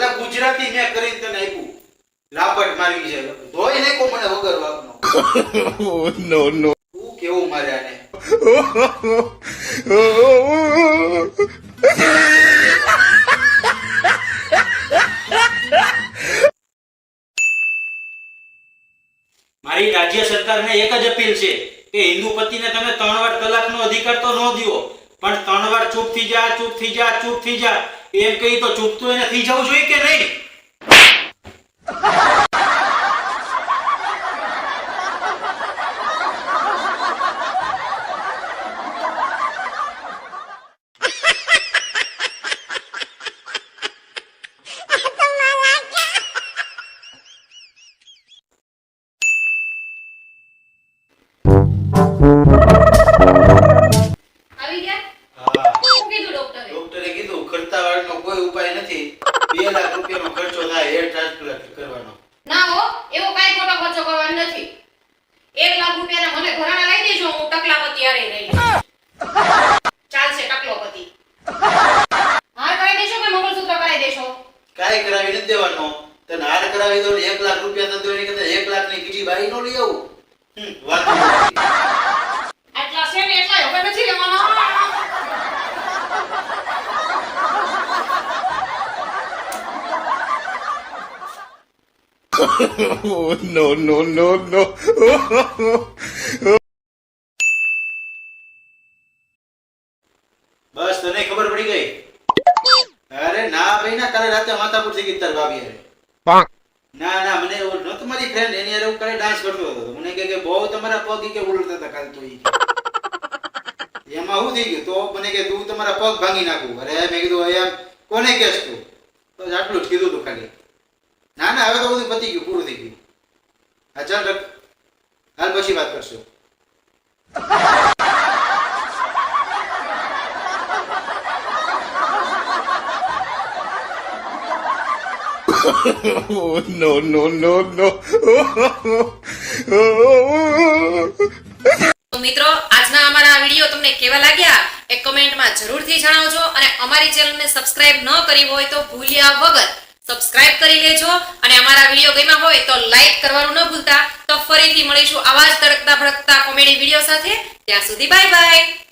એટલે ગુજરાતી મેં કરીને તને આપ્યું લાપટ મારી છે ધોઈ નાખો મને વગર વાગનો નો નો તું કેવું મારે આને મારી રાજ્ય સરકારને એક જ અપીલ છે કે હિન્દુ પતિને તમે 3 વાર તલાકનો અધિકાર તો ન દો, પણ 3 વાર ચૂપ થઈ જા ચૂપ થઈ જા ચૂપ થઈ જા એમ કહી તો ચૂપ તો એને થઈ જવું જોઈએ કે નહીં? આવી ગયા? હા શું કીધું ડોક્ટરે? ડોક્ટરે કીધું ખર્ચા વાળનો કોઈ ઉપાય નથી 2 લાખ રૂપિયાનો ખર્ચો થાય હેર ટ્રાન્સપ્લાન્ટ કરવાનો ના હો, એવો કાંઈ ખોટો ખર્ચો કરવાનો નથી. 1 લાખ રૂપિયાના મને ઘરાણા લઈ દેજો, હું ટકલાપતિ હારે રહી લઈશ. ચાલશે ટકલોપતિ. હાર કરાવી દેશો કે મંગળસૂત્ર કરાવી દેશો? કાંઈ કરાવી નથી દેવાનો તને હાર કરાવી દો ને 1 લાખ રૂપિયા તો એની કરતા 1 લાખની બીજી બાઈ નો લઈ આવું વાત નથી. આટલા છે ને એટલા હવે નથી લેવાના. નો નો નો નો બસ તને ખબર પડી ગઈ? અરે ના ભાઈ ના કાલે રાતે માથાકૂટ થઈ ગઈ તાર ભાભી હારે. ના ના મને ઓલો નતો મારી ફ્રેન્ડ એની હારે હું કાલે ડાન્સ કરતો હતો મને કે બહુ તમારા પગ કે ઉલટતા હતા કાલ તો ઈ કે. એમાં શું થઈ ગયું તો મને કે તું તમારા પગ ભાંગી નાખું. અરે મેં કીધું એમ કોને કહેશ તું? બસ આટલું જ કીધું તું ખાલી. ના ના હવે તો બધું પતી ગયું પૂરું થઈ ગયું. હા ચાલ હાલ પછી વાત કરશું. નો નો નો નો તો મિત્રો આજના અમારા વિડિયો તમને કેવા લાગ્યા એ કમેન્ટમાં જરૂરથી જણાવજો અને અમારી ચેનલને સબસ્ક્રાઇબ ન કરી હોય તો ભૂલ્યા વગર સબસ્ક્રાઇબ કરી લેજો અને અમારા વિડિયો ગમ્યા હોય તો લાઈક કરવાનું ન ભૂલતા. તો ફરીથી મળીશું આવા જ તડકતા ભડકતા કોમેડી વિડિયો સાથે. ત્યાં સુધી બાય બાય.